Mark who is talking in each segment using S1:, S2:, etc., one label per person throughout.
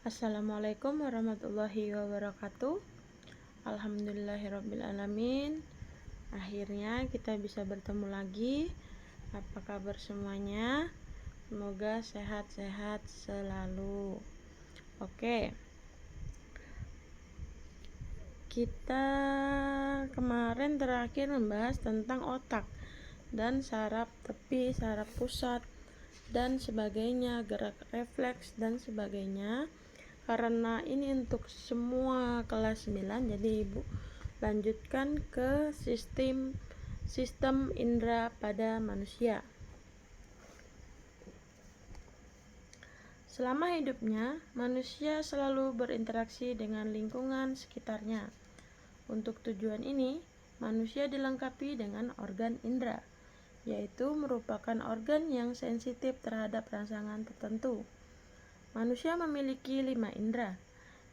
S1: Assalamualaikum warahmatullahi wabarakatuh. Alhamdulillahirrabbilalamin. Akhirnya kita bisa bertemu lagi. Apa kabar semuanya? Semoga sehat-sehat selalu. Oke, kita kemarin terakhir membahas tentang otak dan saraf tepi, saraf pusat dan sebagainya, gerak refleks dan sebagainya. Karena ini untuk semua kelas 9, jadi Ibu lanjutkan ke sistem indera pada manusia. Selama hidupnya, manusia selalu berinteraksi dengan lingkungan sekitarnya. Untuk tujuan ini, manusia dilengkapi dengan organ indera, yaitu merupakan organ yang sensitif terhadap rangsangan tertentu. Manusia memiliki 5 indera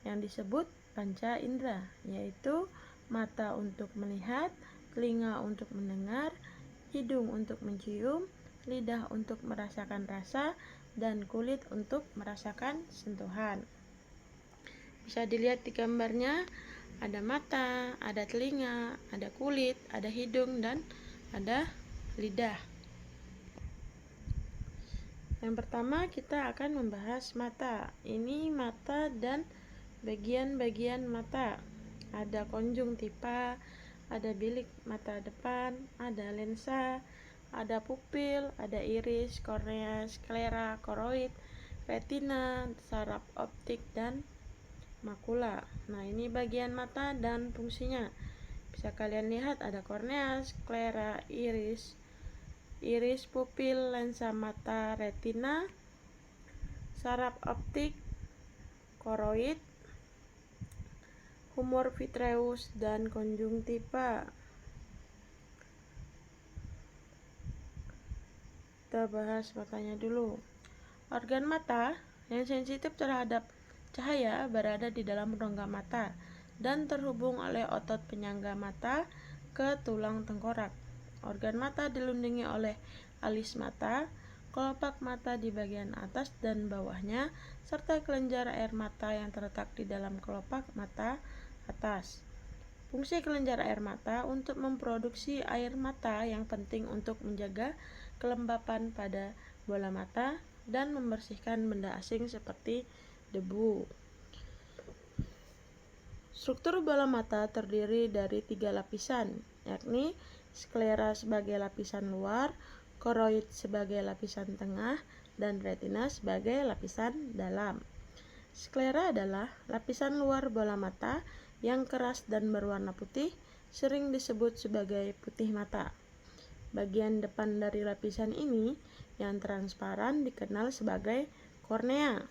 S1: yang disebut panca indera, yaitu mata untuk melihat, telinga untuk mendengar, hidung untuk mencium, lidah untuk merasakan rasa, dan kulit untuk merasakan sentuhan. Bisa dilihat di gambarnya, ada mata, ada telinga, ada kulit, ada hidung, dan ada lidah. Yang pertama kita akan membahas mata. Ini mata dan bagian-bagian mata. Ada konjungtiva, ada bilik mata depan, ada lensa, ada pupil, ada iris, kornea, sklera, koroid, retina, saraf optik, dan makula. Nah, ini bagian mata dan fungsinya. Bisa kalian lihat ada kornea, sklera, iris, pupil, lensa mata, retina, saraf optik, koroid, humor vitreus, dan konjungtiva. Kita bahas matanya dulu. Organ mata yang sensitif terhadap cahaya berada di dalam rongga mata dan terhubung oleh otot penyangga mata ke tulang tengkorak. Organ mata dilindungi oleh alis mata, kelopak mata di bagian atas dan bawahnya, serta kelenjar air mata yang terletak di dalam kelopak mata atas. Fungsi kelenjar air mata untuk memproduksi air mata yang penting untuk menjaga kelembapan pada bola mata dan membersihkan benda asing seperti debu. Struktur bola mata terdiri dari 3 lapisan, yakni sklera sebagai lapisan luar, koroid sebagai lapisan tengah, dan retina sebagai lapisan dalam. Sklera adalah lapisan luar bola mata yang keras dan berwarna putih, sering disebut sebagai putih mata. Bagian depan dari lapisan ini yang transparan dikenal sebagai kornea.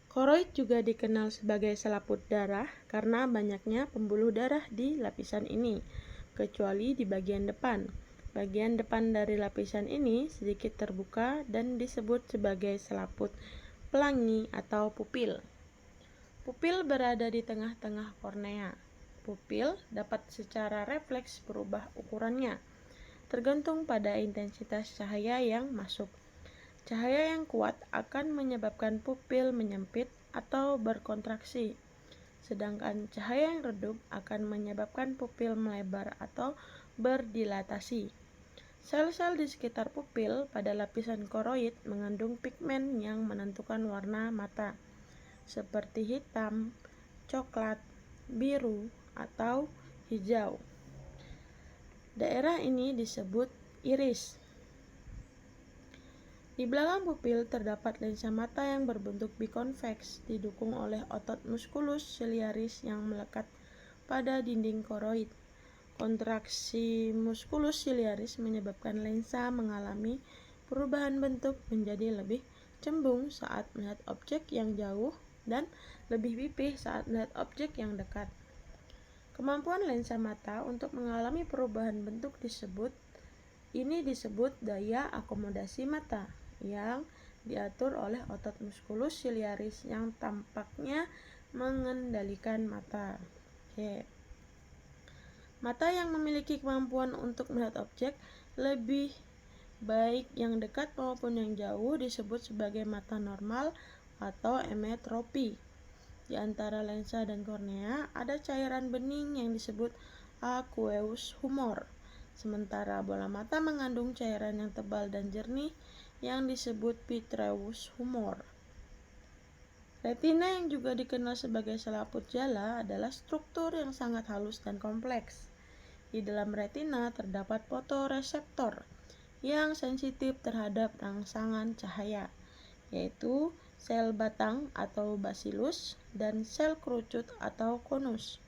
S1: Koroid juga dikenal sebagai selaput darah karena banyaknya pembuluh darah di lapisan ini, kecuali di bagian depan. Bagian depan dari lapisan ini sedikit terbuka dan disebut sebagai selaput pelangi atau pupil. Pupil berada di tengah-tengah kornea. Pupil dapat secara refleks berubah ukurannya, tergantung pada intensitas cahaya yang masuk. Cahaya yang kuat akan menyebabkan pupil menyempit atau berkontraksi, sedangkan cahaya yang redup akan menyebabkan pupil melebar atau berdilatasi. Sel-sel di sekitar pupil pada lapisan koroid mengandung pigmen yang menentukan warna mata, seperti hitam, coklat, biru, atau hijau. Daerah ini disebut iris. Di belakang pupil terdapat lensa mata yang berbentuk bikonveks, didukung oleh otot muskulus ciliaris yang melekat pada dinding koroid. Kontraksi muskulus ciliaris menyebabkan lensa mengalami perubahan bentuk menjadi lebih cembung saat melihat objek yang jauh dan lebih pipih saat melihat objek yang dekat. Kemampuan lensa mata untuk mengalami perubahan bentuk disebut daya akomodasi mata, yang diatur oleh otot muskulus ciliaris yang tampaknya mengendalikan mata. Mata yang memiliki kemampuan untuk melihat objek lebih baik yang dekat maupun yang jauh disebut sebagai mata normal atau emetropi. Di antara lensa dan kornea ada cairan bening yang disebut aqueous humor. Sementara bola mata mengandung cairan yang tebal dan jernih yang disebut vitreous humor. Retina yang juga dikenal sebagai selaput jala adalah struktur yang sangat halus dan kompleks. Di dalam retina terdapat fotoreseptor yang sensitif terhadap rangsangan cahaya, yaitu sel batang atau basilos dan sel kerucut atau konus.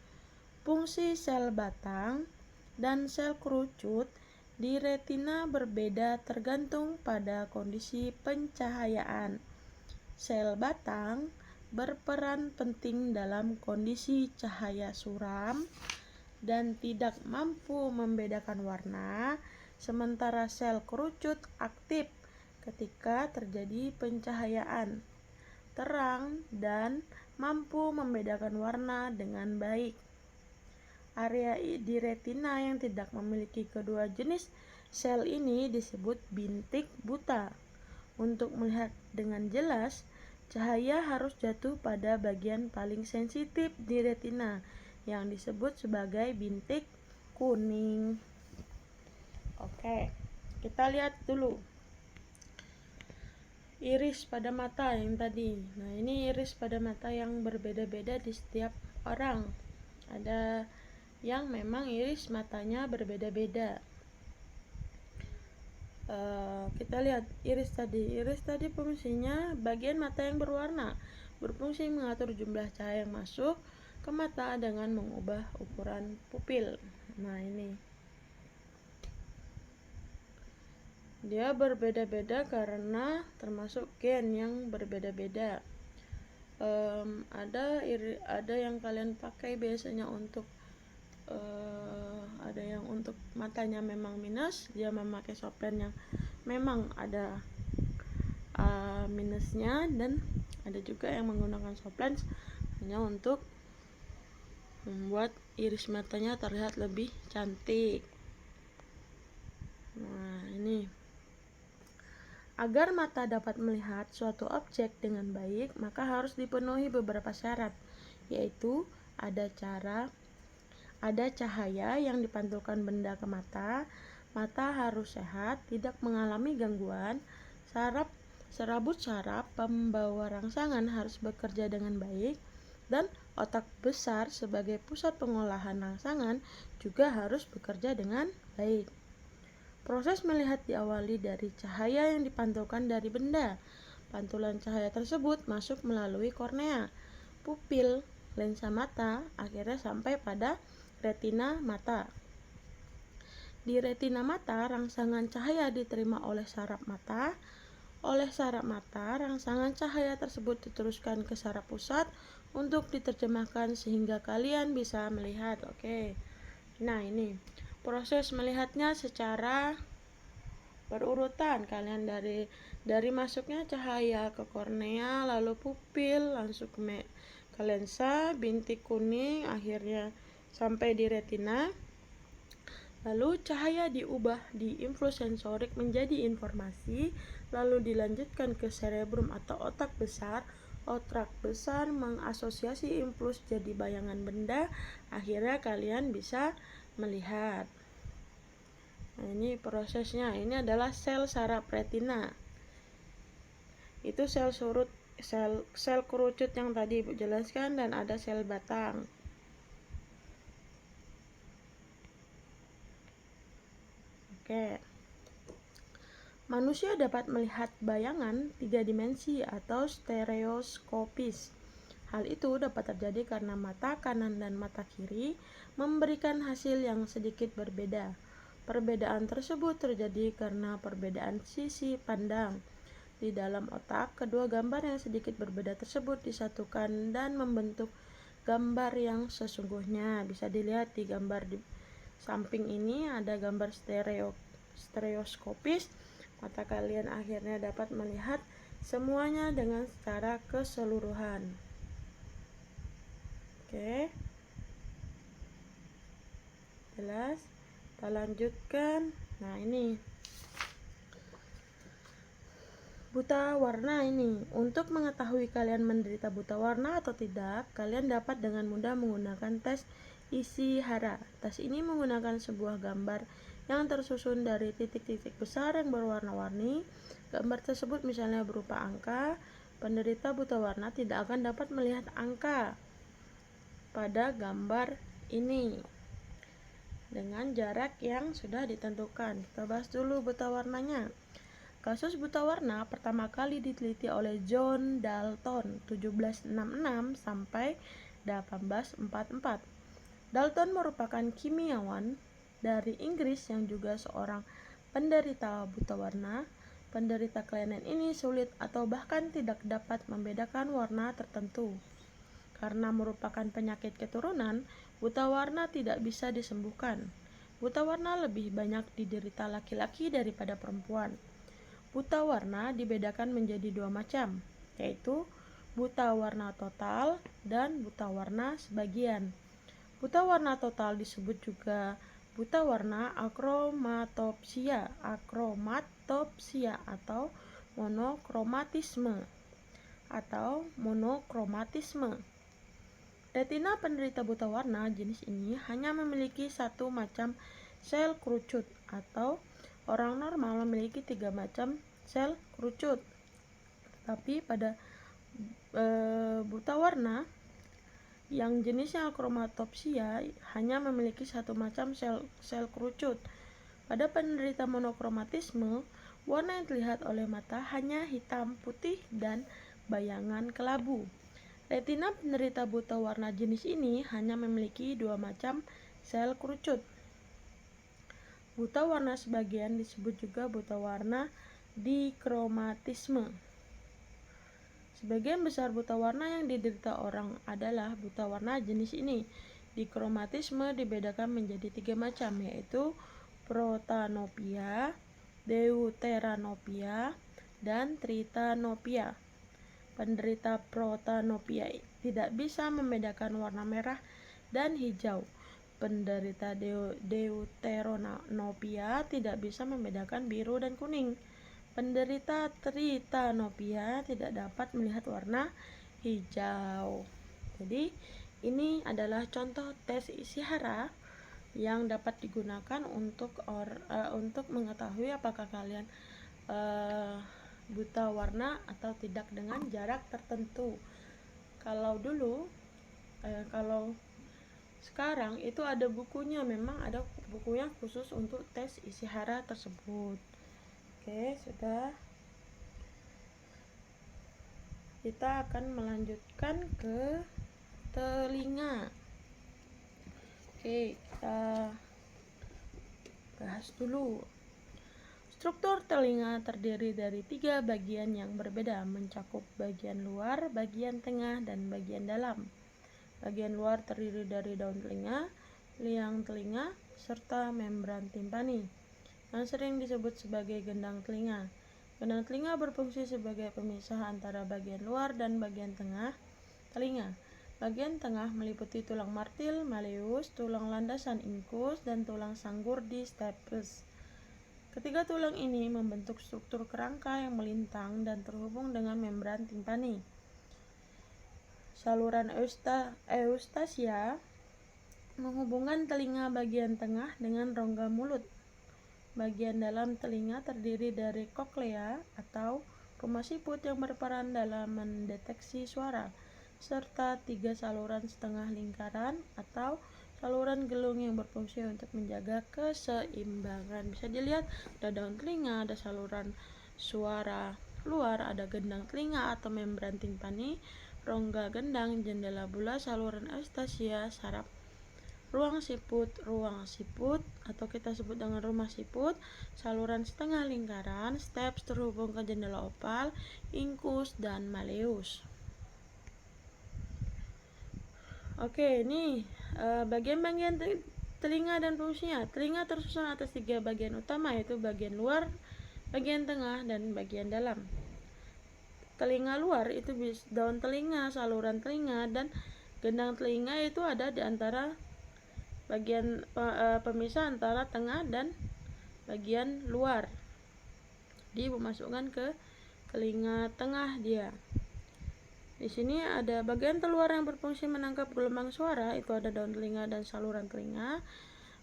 S1: Fungsi sel batang dan sel kerucut di retina berbeda tergantung pada kondisi pencahayaan. Sel batang berperan penting dalam kondisi cahaya suram dan tidak mampu membedakan warna, sementara sel kerucut aktif ketika terjadi pencahayaan terang dan mampu membedakan warna dengan baik. Area di retina yang tidak memiliki kedua jenis sel ini disebut bintik buta. Untuk melihat dengan jelas, cahaya harus jatuh pada bagian paling sensitif di retina yang disebut sebagai bintik kuning. Oke, kita lihat dulu iris pada mata yang tadi. Nah, ini iris pada mata yang berbeda-beda di setiap orang. Ada yang memang iris matanya berbeda-beda. Kita lihat iris tadi fungsinya bagian mata yang berwarna, berfungsi mengatur jumlah cahaya yang masuk ke mata dengan mengubah ukuran pupil. Nah, ini dia berbeda-beda karena termasuk gen yang berbeda-beda. Ada yang kalian pakai biasanya untuk ada yang untuk matanya memang minus, dia memakai soplen yang memang ada minusnya, dan ada juga yang menggunakan soplen hanya untuk membuat iris matanya terlihat lebih cantik. Nah, ini agar mata dapat melihat suatu objek dengan baik, maka harus dipenuhi beberapa syarat, yaitu ada cahaya yang dipantulkan benda ke mata, mata harus sehat, tidak mengalami gangguan, serabut saraf pembawa rangsangan harus bekerja dengan baik, dan otak besar sebagai pusat pengolahan rangsangan juga harus bekerja dengan baik. Proses melihat diawali dari cahaya yang dipantulkan dari benda. Pantulan cahaya tersebut masuk melalui kornea, pupil, lensa mata, akhirnya sampai pada retina mata. Di retina mata, rangsangan cahaya diterima oleh saraf mata. Oleh saraf mata, rangsangan cahaya tersebut diteruskan ke saraf pusat untuk diterjemahkan sehingga kalian bisa melihat. Oke. Nah, ini proses melihatnya secara berurutan. Kalian dari masuknya cahaya ke kornea, lalu pupil, langsung ke lensa, bintik kuning, akhirnya sampai di retina. Lalu cahaya diubah di influx sensorik menjadi informasi, lalu dilanjutkan ke cerebrum atau otak besar. Otak besar mengasosiasi influx jadi bayangan benda, akhirnya kalian bisa melihat. Nah, ini prosesnya. Ini adalah sel saraf retina. Itu sel kerucut yang tadi Ibu jelaskan, dan ada sel batang. Oke. Manusia dapat melihat bayangan 3 dimensi atau stereoskopis. Hal itu dapat terjadi karena mata kanan dan mata kiri memberikan hasil yang sedikit berbeda. Perbedaan tersebut terjadi karena perbedaan sisi pandang. Di dalam otak, kedua gambar yang sedikit berbeda tersebut disatukan dan membentuk gambar yang sesungguhnya. Bisa dilihat di gambar di samping ini ada gambar stereoskopis. Mata kalian akhirnya dapat melihat semuanya dengan secara keseluruhan. Oke. Jelas? Kita lanjutkan. Nah, ini Buta warna ini. Untuk mengetahui kalian menderita buta warna atau tidak, kalian dapat dengan mudah menggunakan tes Ishihara. Tes ini menggunakan sebuah gambar yang tersusun dari titik-titik besar yang berwarna-warni. Gambar tersebut misalnya berupa angka. Penderita buta warna tidak akan dapat melihat angka pada gambar ini dengan jarak yang sudah ditentukan. Kita bahas dulu buta warnanya. Kasus buta warna pertama kali diteliti oleh John Dalton 1766 sampai 1844. Dalton merupakan kimiawan dari Inggris yang juga seorang penderita buta warna. Penderita kelainan ini sulit atau bahkan tidak dapat membedakan warna tertentu. Karena merupakan penyakit keturunan, buta warna tidak bisa disembuhkan. Buta warna lebih banyak diderita laki-laki daripada perempuan. Buta warna dibedakan menjadi dua macam, yaitu buta warna total dan buta warna sebagian. Buta warna total disebut juga buta warna akromatopsia atau monokromatisme. Retina penderita buta warna jenis ini hanya memiliki satu macam sel kerucut, atau orang normal memiliki 3 macam sel kerucut. Tapi pada buta warna yang jenisnya akromatopsia hanya memiliki satu macam sel kerucut. Pada penderita monokromatisme, warna yang terlihat oleh mata hanya hitam, putih, dan bayangan kelabu. Retina penderita buta warna jenis ini hanya memiliki 2 macam sel kerucut. Buta warna sebagian disebut juga buta warna dikromatisme. Sebagian besar buta warna yang diderita orang adalah buta warna jenis ini. Dikromatisme dibedakan menjadi 3 macam, yaitu protanopia, deuteranopia, dan tritanopia. Penderita protanopia tidak bisa membedakan warna merah dan hijau. Penderita deuteranopia tidak bisa membedakan biru dan kuning. Penderita tritanopia tidak dapat melihat warna hijau. Jadi ini adalah contoh tes Ishihara yang dapat digunakan untuk mengetahui apakah kalian buta warna atau tidak dengan jarak tertentu. Kalau sekarang itu ada bukunya, memang ada bukunya khusus untuk tes Ishihara tersebut. Oke, sudah. Kita akan melanjutkan ke telinga. Oke, kita bahas dulu. Struktur telinga terdiri dari 3 bagian yang berbeda, mencakup bagian luar, bagian tengah, dan bagian dalam. Bagian luar terdiri dari daun telinga, liang telinga, serta membran timpani, yang sering disebut sebagai gendang telinga. Gendang telinga berfungsi sebagai pemisah antara bagian luar dan bagian tengah telinga. Bagian tengah meliputi tulang martil, malleus, tulang landasan incus, dan tulang sanggur di stapes. Ketiga tulang ini membentuk struktur kerangka yang melintang dan terhubung dengan membran timpani. Saluran eustasia menghubungkan telinga bagian tengah dengan rongga mulut. Bagian dalam telinga terdiri dari koklea atau rumah siput yang berperan dalam mendeteksi suara, serta 3 saluran setengah lingkaran atau saluran gelung yang berfungsi untuk menjaga keseimbangan. Bisa dilihat ada daun telinga, ada saluran suara luar, ada gendang telinga atau membran timpani, rongga gendang, jendela bulat, saluran eustasia, saraf, ruang siput atau kita sebut dengan rumah siput, saluran setengah lingkaran, stapes terhubung ke jendela opal, incus, dan malleus. Oke, ini bagian-bagian telinga dan fungsinya. Telinga tersusun atas 3 bagian utama, yaitu bagian luar, bagian tengah, dan bagian dalam. Telinga luar itu daun telinga, saluran telinga, dan gendang telinga itu ada di antara bagian pemisah antara tengah dan bagian luar. Dimasukkan ke telinga tengah dia. Di sini ada bagian terluar yang berfungsi menangkap gelombang suara, itu ada daun telinga dan saluran telinga.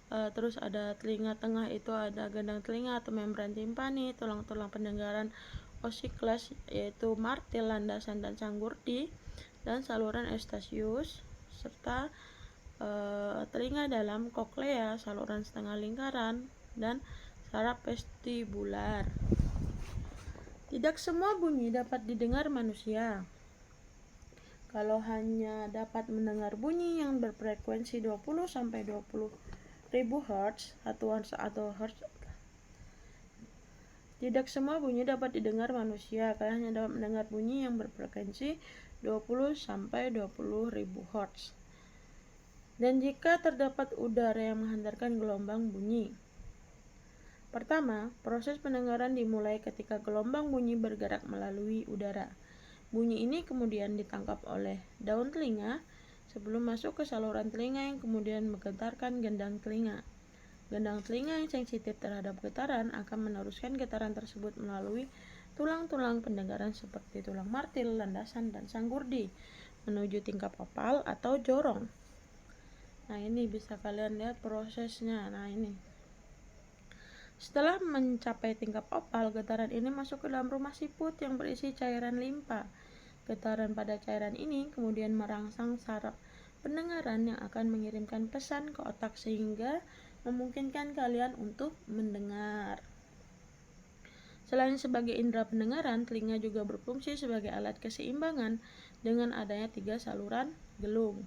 S1: Terus ada telinga tengah, itu ada gendang telinga atau membran timpani, tulang-tulang pendengaran osikles yaitu martil, landasan dan sanggurdi, dan saluran eustachius, serta telinga dalam koklea, saluran setengah lingkaran, dan saraf vestibular. Tidak semua bunyi dapat didengar manusia. Kalau hanya dapat mendengar bunyi yang berfrekuensi 20 sampai 20 ribu Hz atau Hz. Tidak semua bunyi dapat didengar manusia. Kalian hanya dapat mendengar bunyi yang berfrekuensi 20 sampai 20 ribu Hz. Dan jika terdapat udara yang menghantarkan gelombang bunyi. Pertama, proses pendengaran dimulai ketika gelombang bunyi bergerak melalui udara. Bunyi ini kemudian ditangkap oleh daun telinga sebelum masuk ke saluran telinga yang kemudian menggetarkan gendang telinga. Gendang telinga yang sensitif terhadap getaran akan meneruskan getaran tersebut melalui tulang-tulang pendengaran seperti tulang martil, landasan, dan sanggurdi menuju tingkap opal atau jorong. Nah, ini bisa kalian lihat prosesnya. Nah, ini. Setelah mencapai tingkap opal, getaran ini masuk ke dalam rumah siput yang berisi cairan limpa. Getaran pada cairan ini kemudian merangsang saraf pendengaran yang akan mengirimkan pesan ke otak sehingga memungkinkan kalian untuk mendengar. Selain sebagai indera pendengaran, telinga juga berfungsi sebagai alat keseimbangan dengan adanya 3 saluran gelung.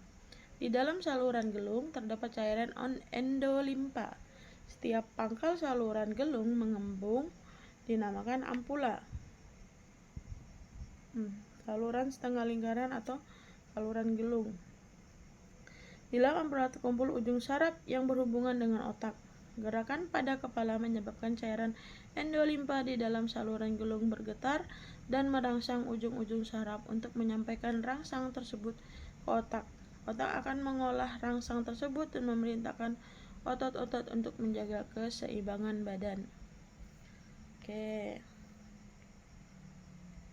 S1: Di dalam saluran gelung terdapat cairan endolimpa. Setiap pangkal saluran gelung mengembung dinamakan ampula. Saluran setengah lingkaran atau saluran gelung. Di dalam ampula terkumpul ujung saraf yang berhubungan dengan otak. Gerakan pada kepala menyebabkan cairan endolimpa di dalam saluran gelung bergetar dan merangsang ujung-ujung saraf untuk menyampaikan rangsang tersebut ke otak. Otak akan mengolah rangsang tersebut dan memerintahkan otot-otot untuk menjaga keseimbangan badan. Oke.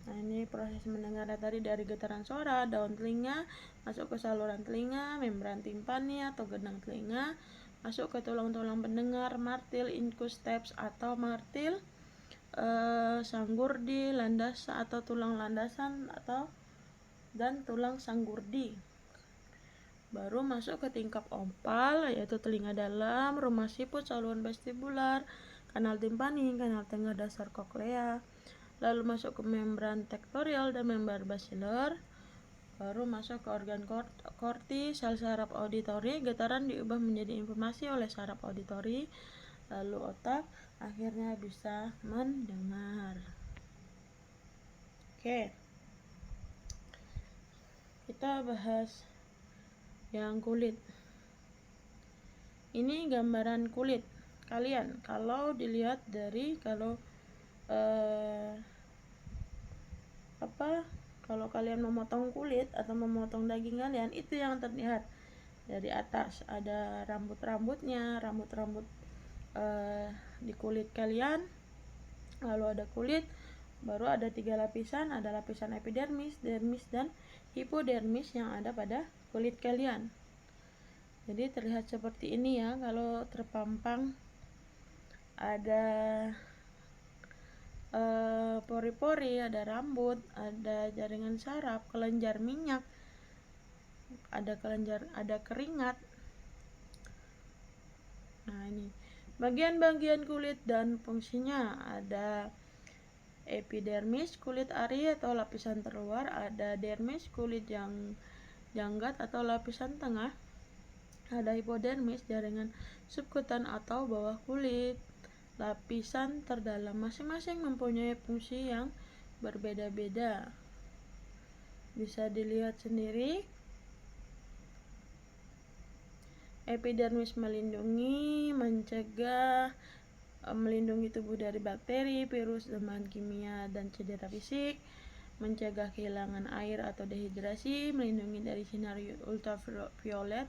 S1: Nah, ini proses mendengar tadi dari getaran suara, daun telinga, masuk ke saluran telinga, membran timpani atau gendang telinga, masuk ke tulang-tulang pendengar, martil, incus steps atau martil, sanggurdi, landas atau tulang landasan dan tulang sanggurdi. Baru masuk ke tingkap opal, yaitu telinga dalam, rumah siput, saluran vestibular, kanal timpani, kanal tengah dasar koklea. Lalu masuk ke membran tektorial dan membran basilar. Baru masuk ke organ korti, sel saraf auditori. Getaran diubah menjadi informasi oleh saraf auditori. Lalu otak akhirnya bisa mendengar. Oke. Kita bahas yang kulit. Ini gambaran kulit kalian. Kalau dilihat dari kalau kalian memotong kulit atau memotong daging kalian, itu yang terlihat dari atas ada rambut-rambutnya, rambut-rambut di kulit kalian. Lalu ada kulit, baru ada 3 lapisan, ada lapisan epidermis, dermis, dan hipodermis yang ada pada kulit kalian. Jadi terlihat seperti ini ya, kalau terpampang ada pori-pori, ada rambut, ada jaringan saraf, kelenjar minyak, ada keringat. Nah, ini bagian-bagian kulit dan fungsinya. Ada epidermis, kulit ari atau lapisan terluar, ada dermis, kulit yang janggat atau lapisan tengah, ada hipodermis, jaringan subkutan atau bawah kulit, lapisan terdalam. Masing-masing mempunyai fungsi yang berbeda-beda. Bisa dilihat sendiri. Epidermis melindungi tubuh dari bakteri, virus, bahan kimia, dan cedera fisik, mencegah kehilangan air atau dehidrasi, melindungi dari sinar ultraviolet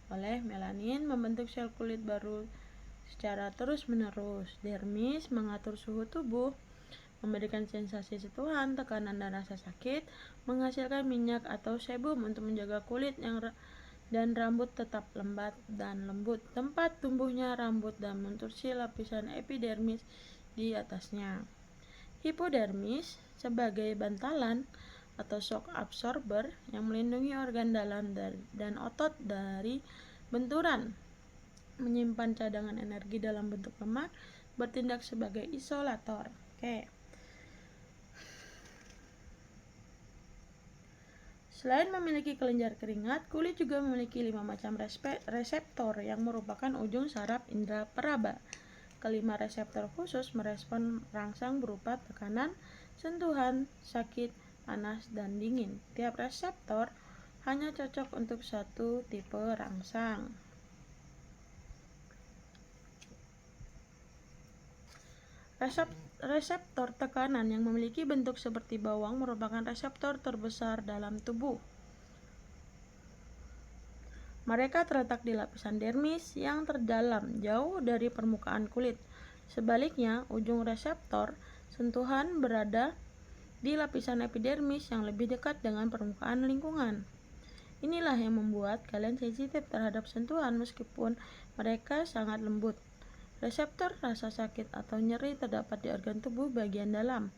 S1: oleh melanin, membentuk sel kulit baru secara terus-menerus. Dermis mengatur suhu tubuh, memberikan sensasi sentuhan, tekanan, dan rasa sakit, menghasilkan minyak atau sebum untuk menjaga kulit dan rambut tetap lembat dan lembut. Tempat tumbuhnya rambut dan menutupi lapisan epidermis di atasnya. Hipodermis sebagai bantalan atau shock absorber yang melindungi organ dalam dan otot dari benturan, menyimpan cadangan energi dalam bentuk lemak, bertindak sebagai isolator. Oke. Selain memiliki kelenjar keringat, kulit juga memiliki 5 macam reseptor yang merupakan ujung saraf indera peraba. Kelima reseptor khusus merespon rangsang berupa tekanan, sentuhan, sakit, panas, dan dingin. Tiap reseptor hanya cocok untuk satu tipe rangsang. Reseptor tekanan yang memiliki bentuk seperti bawang merupakan reseptor terbesar dalam tubuh. Mereka terletak di lapisan dermis yang terdalam, jauh dari permukaan kulit. Sebaliknya, ujung reseptor sentuhan berada di lapisan epidermis yang lebih dekat dengan permukaan lingkungan. Inilah yang membuat kalian sensitif terhadap sentuhan meskipun mereka sangat lembut. Reseptor rasa sakit atau nyeri terdapat di organ tubuh bagian dalam.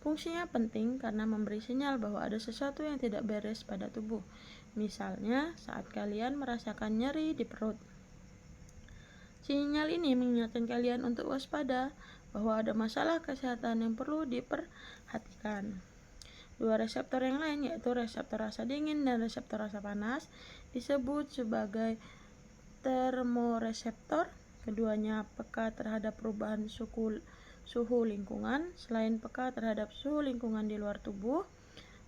S1: Fungsinya penting karena memberi sinyal bahwa ada sesuatu yang tidak beres pada tubuh. Misalnya, saat kalian merasakan nyeri di perut. Sinyal ini mengingatkan kalian untuk waspada bahwa ada masalah kesehatan yang perlu diperhatikan. Dua reseptor yang lain, yaitu reseptor rasa dingin dan reseptor rasa panas, disebut sebagai termoreseptor. Keduanya peka terhadap perubahan suhu lingkungan. Selain peka terhadap suhu lingkungan di luar tubuh,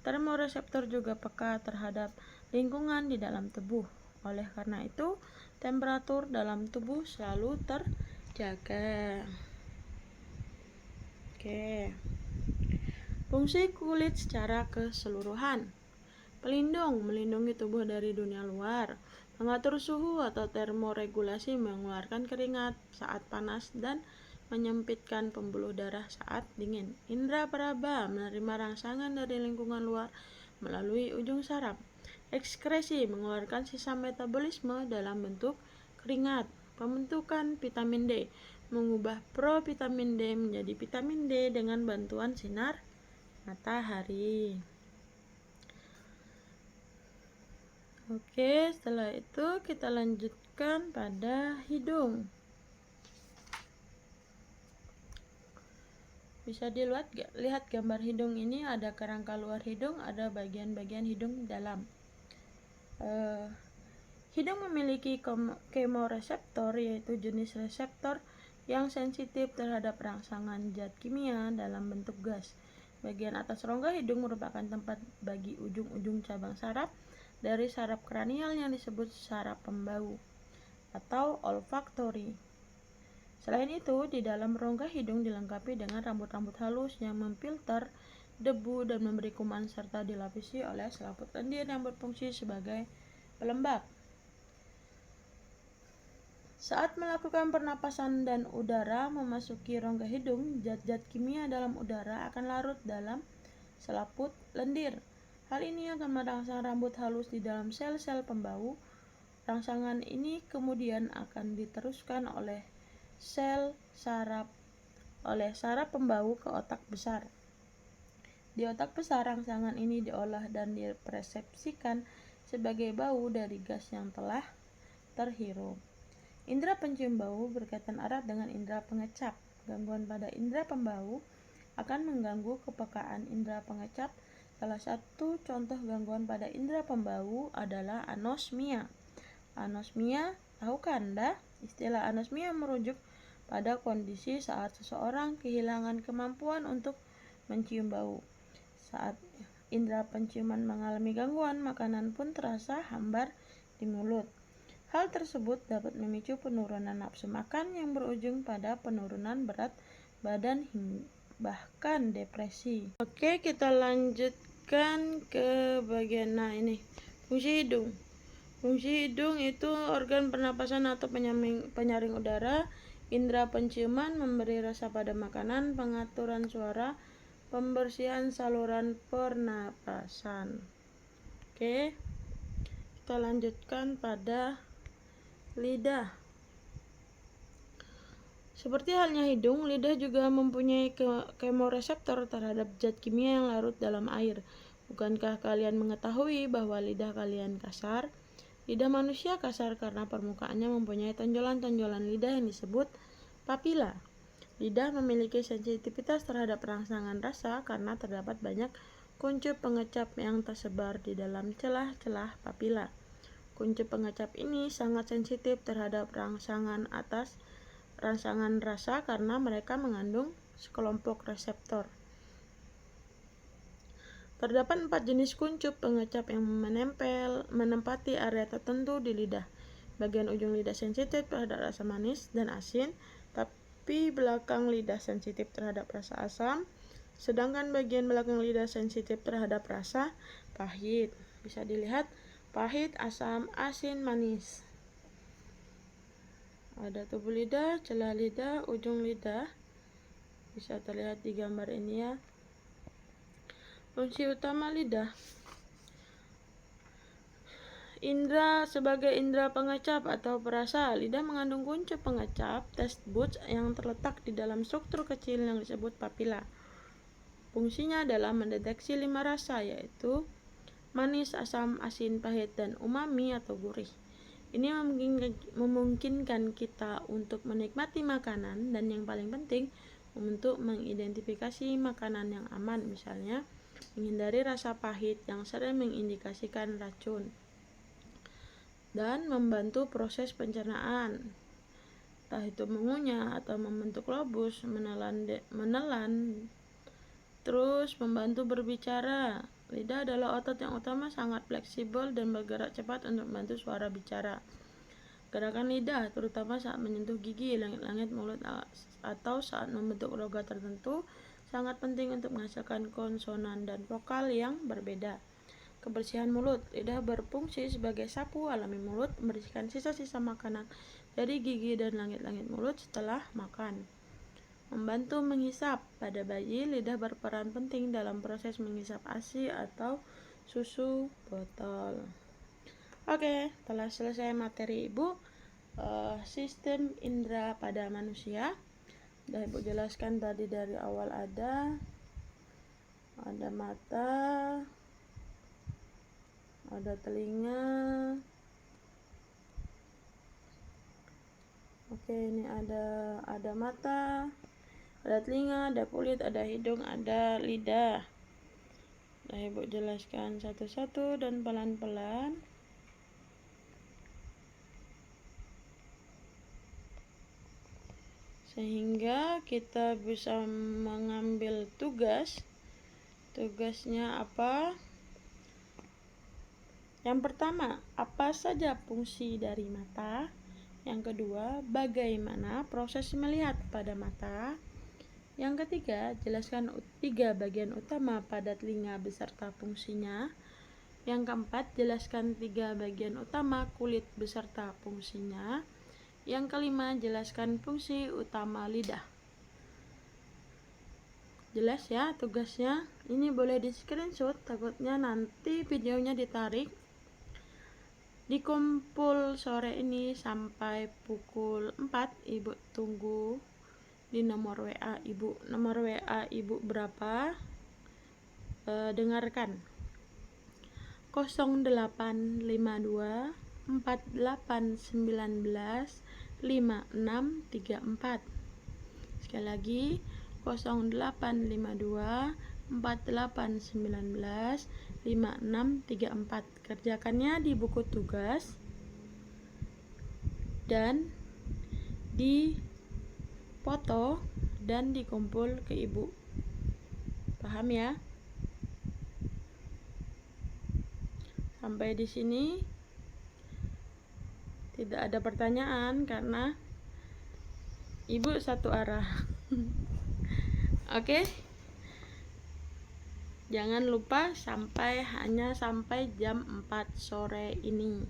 S1: termoreseptor juga peka terhadap lingkungan di dalam tubuh. Oleh karena itu, temperatur dalam tubuh selalu terjaga. Oke. Fungsi kulit secara keseluruhan. Pelindung, melindungi tubuh dari dunia luar. Mengatur suhu atau termoregulasi, mengeluarkan keringat saat panas dan menyempitkan pembuluh darah saat dingin. Indera peraba, menerima rangsangan dari lingkungan luar melalui ujung saraf. Ekskresi, mengeluarkan sisa metabolisme dalam bentuk keringat. Pembentukan vitamin D, mengubah provitamin D menjadi vitamin D dengan bantuan sinar matahari. Oke, setelah itu kita lanjutkan pada hidung. Bisa lihat gambar hidung ini, ada kerangka luar hidung, ada bagian-bagian hidung dalam. Hidung memiliki kemoreseptor, yaitu jenis reseptor yang sensitif terhadap rangsangan zat kimia dalam bentuk gas. Bagian atas rongga hidung merupakan tempat bagi ujung-ujung cabang saraf dari saraf kranial yang disebut saraf pembau atau olfaktori. Selain itu, di dalam rongga hidung dilengkapi dengan rambut-rambut halus yang memfilter debu dan memberi kuman serta dilapisi oleh selaput lendir yang berfungsi sebagai pelembab. Saat melakukan pernapasan dan udara memasuki rongga hidung, zat-zat kimia dalam udara akan larut dalam selaput lendir. Hal ini akan merangsang rambut halus di dalam sel-sel pembau. Rangsangan ini kemudian akan diteruskan oleh saraf pembau ke otak besar. Di otak besar, rangsangan ini diolah dan dipersepsikan sebagai bau dari gas yang telah terhirup. Indera pencium bau berkaitan erat dengan indera pengecap. Gangguan pada indera pembau akan mengganggu kepekaan indera pengecap. Salah satu contoh gangguan pada indera pembau adalah anosmia. Anosmia, tahukah Anda? Istilah anosmia merujuk pada kondisi saat seseorang kehilangan kemampuan untuk mencium bau. Saat indera penciuman mengalami gangguan, makanan pun terasa hambar di mulut. Hal tersebut dapat memicu penurunan nafsu makan yang berujung pada penurunan berat badan bahkan depresi. Oke, kita lanjutkan ke bagian ini. Fungsi hidung. Fungsi hidung itu organ pernapasan atau penyaring udara Indera penciuman memberi rasa pada makanan, pengaturan suara, pembersihan saluran pernapasan. Oke, kita lanjutkan pada lidah. Seperti halnya hidung, lidah juga mempunyai kemoreseptor terhadap zat kimia yang larut dalam air. Bukankah kalian mengetahui bahwa lidah kalian kasar? Lidah manusia kasar karena permukaannya mempunyai tonjolan-tonjolan lidah yang disebut papila. Lidah memiliki sensitivitas terhadap rangsangan rasa karena terdapat banyak kuncup pengecap yang tersebar di dalam celah-celah papila. Kuncup pengecap ini sangat sensitif terhadap rangsangan rasa karena mereka mengandung sekelompok reseptor. Terdapat 4 jenis kuncup pengecap yang menempati area tertentu di lidah. Bagian ujung lidah sensitif terhadap rasa manis dan asin, tapi belakang lidah sensitif terhadap rasa asam, sedangkan bagian belakang lidah sensitif terhadap rasa pahit. Bisa dilihat pahit, asam, asin, manis. Ada tubuh lidah, celah lidah, ujung lidah. Bisa terlihat di gambar ini ya. Fungsi utama lidah. Indra sebagai indera pengecap atau perasa, lidah mengandung kuncup pengecap taste buds yang terletak di dalam struktur kecil yang disebut papila. Fungsinya adalah mendeteksi 5 rasa, yaitu manis, asam, asin, pahit, dan umami atau gurih. Ini memungkinkan kita untuk menikmati makanan dan yang paling penting untuk mengidentifikasi makanan yang aman, misalnya menghindari rasa pahit yang sering mengindikasikan racun, dan membantu proses pencernaan, entah itu mengunyah atau membentuk lobus, menelan, terus membantu berbicara. Lidah adalah otot yang utama, sangat fleksibel dan bergerak cepat untuk membantu suara bicara. Gerakan lidah, terutama saat menyentuh gigi, langit-langit mulut, atau saat membentuk logat tertentu, sangat penting untuk menghasilkan konsonan dan vokal yang berbeda. Kebersihan mulut. Lidah berfungsi sebagai sapu alami mulut, membersihkan sisa-sisa makanan dari gigi dan langit-langit mulut setelah makan. Membantu menghisap. Pada bayi, lidah berperan penting dalam proses menghisap ASI atau susu botol. Oke, telah selesai materi Ibu, sistem indera pada manusia. Sudah Ibu jelaskan tadi dari awal ada mata, ada telinga. Oke, ini ada mata, ada telinga, ada kulit, ada hidung, ada lidah. Nah, Ibu jelaskan satu-satu dan pelan-pelan. Sehingga kita bisa mengambil tugas. Tugasnya apa? Yang pertama, apa saja fungsi dari mata? Yang kedua, bagaimana proses melihat pada mata? Yang ketiga, jelaskan 3 bagian utama pada telinga beserta fungsinya. Yang keempat, jelaskan 3 bagian utama kulit beserta fungsinya. Yang kelima, jelaskan fungsi utama lidah. Jelas ya tugasnya? Ini boleh di screenshot, takutnya nanti videonya ditarik. Di kumpul sore ini sampai pukul 4, Ibu tunggu di nomor WA Ibu. Nomor WA Ibu berapa? Dengarkan. 0852 4819 5634. Sekali lagi 0852 4819 5634. Kerjakannya di buku tugas dan di foto dan dikumpul ke Ibu. Paham ya? Sampai di sini tidak ada pertanyaan karena Ibu satu arah. Oke? Jangan lupa hanya sampai jam 4 sore ini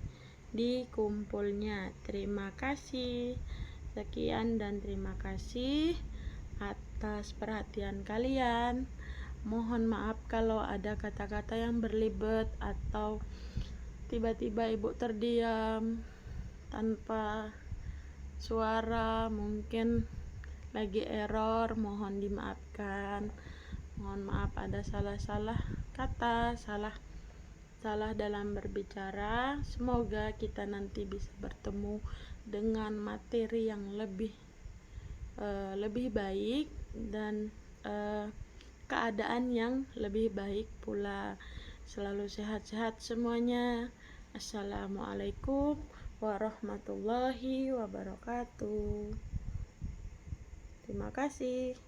S1: di kumpulnya. Terima kasih. Sekian dan terima kasih atas perhatian kalian. Mohon maaf kalau ada kata-kata yang berlibet atau tiba-tiba ibu terdiam tanpa suara, mungkin lagi error, mohon dimaafkan. Mohon maaf ada salah-salah kata, salah dalam berbicara. Semoga kita nanti bisa bertemu dengan materi yang lebih baik dan keadaan yang lebih baik pula. Selalu sehat-sehat semuanya. Assalamualaikum warahmatullahi wabarakatuh. Terima kasih.